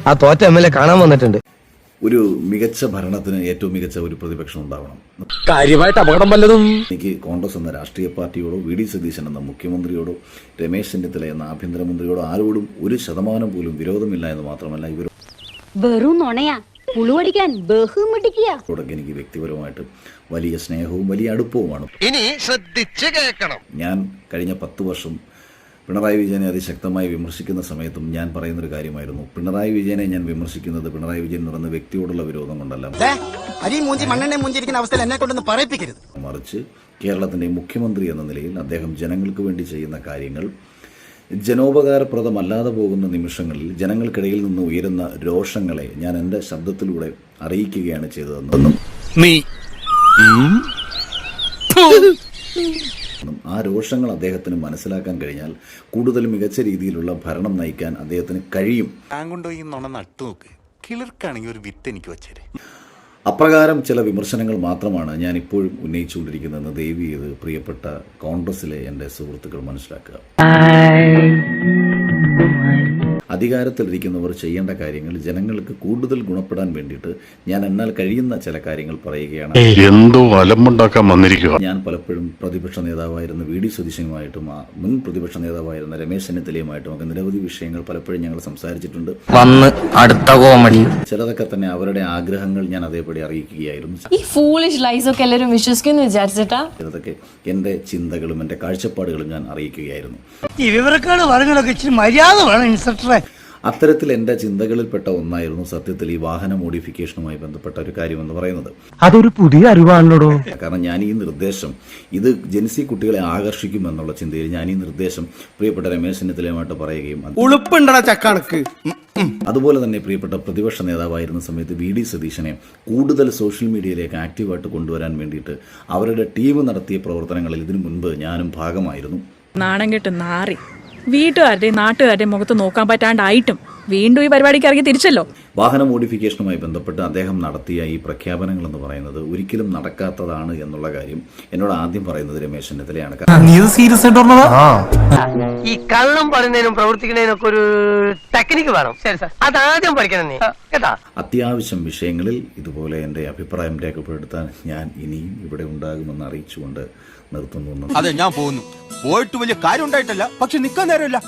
ആ തോറ്റ MLA കാണാൻ വന്നിട്ടുണ്ട്. ഒരു മികച്ച ഭരണത്തിന് ഏറ്റവും മികച്ച ഒരു പ്രതിപക്ഷം ഉണ്ടാവണം. കാര്യമായിട്ട് അപകടം വല്ലതും എനിക്ക് കോൺഗ്രസ് എന്ന രാഷ്ട്രീയ പാർട്ടിയോടോ വി ഡി സതീശൻ എന്ന മുഖ്യമന്ത്രിയോടോ രമേശ് ചെന്നിത്തല എന്ന ആഭ്യന്തരമന്ത്രിയോടോ ആരോടും 1% പോലും വിരോധമില്ല എന്ന് മാത്രമല്ല ഇവരോടൊക്കെ എനിക്ക് വ്യക്തിപരമായിട്ട് വലിയ സ്നേഹവും വലിയ അടുപ്പവുമാണ്. ഇനി ശ്രദ്ധിച്ച് കേൾക്കണം. ഞാൻ കഴിഞ്ഞ 10 വർഷം പിണറായി വിജയനെ അതിശക്തമായി വിമർശിക്കുന്ന സമയത്തും ഞാൻ പറയുന്നൊരു കാര്യമായിരുന്നു, പിണറായി വിജയനെ ഞാൻ വിമർശിക്കുന്നത് പിണറായി വിജയൻ എന്ന് പറയുന്ന വ്യക്തിയോടുള്ള വിരോധം കൊണ്ടല്ല, മറിച്ച് കേരളത്തിന്റെ മുഖ്യമന്ത്രി എന്ന നിലയിൽ അദ്ദേഹം ജനങ്ങൾക്ക് വേണ്ടി ചെയ്യുന്ന കാര്യങ്ങൾ ജനോപകാരപ്രദമല്ലാതെ പോകുന്ന നിമിഷങ്ങളിൽ ജനങ്ങൾക്കിടയിൽ നിന്ന് ഉയരുന്ന രോഷങ്ങളെ ഞാൻ എൻ്റെ ശബ്ദത്തിലൂടെ അറിയിക്കുകയാണ് ചെയ്തതെന്നും ആ രോഷങ്ങൾ അദ്ദേഹത്തിന് മനസ്സിലാക്കാൻ കഴിഞ്ഞാൽ കൂടുതൽ മികച്ച രീതിയിലുള്ള ഭരണം നയിക്കാൻ അദ്ദേഹത്തിന് കഴിയും. അപ്രകാരം ചില വിമർശനങ്ങൾ മാത്രമാണ് ഞാൻ ഇപ്പോഴും ഉന്നയിച്ചുകൊണ്ടിരിക്കുന്നതെന്ന് ദയവ് ചെയ്ത് പ്രിയപ്പെട്ട കോൺഗ്രസിലെ എൻ്റെ സുഹൃത്തുക്കൾ മനസ്സിലാക്കുക. അധികാരത്തിലിരിക്കുന്നവർ ചെയ്യേണ്ട കാര്യങ്ങൾ ജനങ്ങൾക്ക് കൂടുതൽ ഗുണപ്പെടാൻ വേണ്ടിയിട്ട് ഞാൻ എന്നാൽ കഴിയുന്ന ചില കാര്യങ്ങൾ പറയുകയാണ്. എന്തോ അലമ്പുണ്ടാക്കാൻ വന്നിരിക്കുക. ഞാൻ പലപ്പോഴും പ്രതിപക്ഷ നേതാവായിരുന്ന വി ഡി സതീശനുമായിട്ടും മുൻ പ്രതിപക്ഷ നേതാവായിരുന്ന രമേശ് ചെന്നിത്തലയുമായിട്ടും ഒക്കെ നിരവധി വിഷയങ്ങൾ പലപ്പോഴും ഞങ്ങൾ സംസാരിച്ചിട്ടുണ്ട്. അടുത്ത കോമഡി ചിലതൊക്കെ തന്നെ അവരുടെ ആഗ്രഹങ്ങൾ ഞാൻ അതേപടി അറിയിക്കുകയായിരുന്നു. ചിലതൊക്കെ എൻ്റെ ചിന്തകളും എൻ്റെ കാഴ്ചപ്പാടുകളും ഞാൻ അറിയിക്കുകയായിരുന്നു. അത്തരത്തിൽ എൻ്റെ ചിന്തകളിൽപ്പെട്ട ഒന്നായിരുന്നു സത്യത്തിൽ ഈ വാഹന മോഡിഫിക്കേഷനുമായി ബന്ധപ്പെട്ട ഒരു കാര്യമെന്ന് പറയുന്നത്. അതൊരു പുതിയ അറിവാണല്ലോ. കാരണം ഞാൻ ഈ നിർദ്ദേശം ഇത് ജൻസി കുട്ടികളെ ആകർഷിക്കുമെന്നുള്ള ചിന്തയിൽ ഞാൻ ഈ നിർദ്ദേശം പ്രിയപ്പെട്ട രമേശ് ചെന്നിത്തലയുമായിട്ട് പറയുകയും അതുപോലെ തന്നെ പ്രിയപ്പെട്ട പ്രതിപക്ഷ നേതാവായിരുന്ന സമയത്ത് വി ഡി സതീശനെ കൂടുതൽ സോഷ്യൽ മീഡിയയിലേക്ക് ആക്റ്റീവായിട്ട് കൊണ്ടുവരാൻ വേണ്ടിയിട്ട് അവരുടെ ടീം നടത്തിയ പ്രവർത്തനങ്ങളിൽ ഇതിനു മുൻപ് ഞാനും ഭാഗമായിരുന്നു. നാണം കെട്ട് നാറി വീട്ടുകാരുടെയും നാട്ടുകാരുടെയും മുഖത്ത് നോക്കാൻ പറ്റാണ്ടായിട്ടും വീണ്ടും ഈ പരിപാടിക്ക് ഇറങ്ങി തിരിച്ചല്ലോ. വാഹന മോഡിഫിക്കേഷനുമായി ബന്ധപ്പെട്ട് അദ്ദേഹം നടത്തിയ ഈ പ്രഖ്യാപനങ്ങൾ എന്ന് പറയുന്നത് ഒരിക്കലും നടക്കാത്തതാണ് എന്നുള്ള കാര്യം എന്നോട് ആദ്യം പറയുന്നത് രമേശ് ചെന്നിത്തലയാണ്. ഈ കള്ളം പറയുന്നതിനും പ്രവർത്തിക്കുന്നതിനും ഒക്കെ ഒരു ടെക്നിക്ക് വേണം. അതാദ്യം പഠിക്കണം നീ കേട്ടാ. അത്യാവശ്യം വിഷയങ്ങളിൽ ഇതുപോലെ എൻ്റെ അഭിപ്രായം രേഖപ്പെടുത്താൻ ഞാൻ ഇനിയും ഇവിടെ ഉണ്ടാകുമെന്ന് അറിയിച്ചുകൊണ്ട് നിർത്തുന്നു. അതെ, ഞാൻ പോകുന്നു. പോയിട്ട് വലിയ കാര്യം ഉണ്ടായിട്ടല്ല, പക്ഷെ നിൽക്കാൻ നേരമില്ല.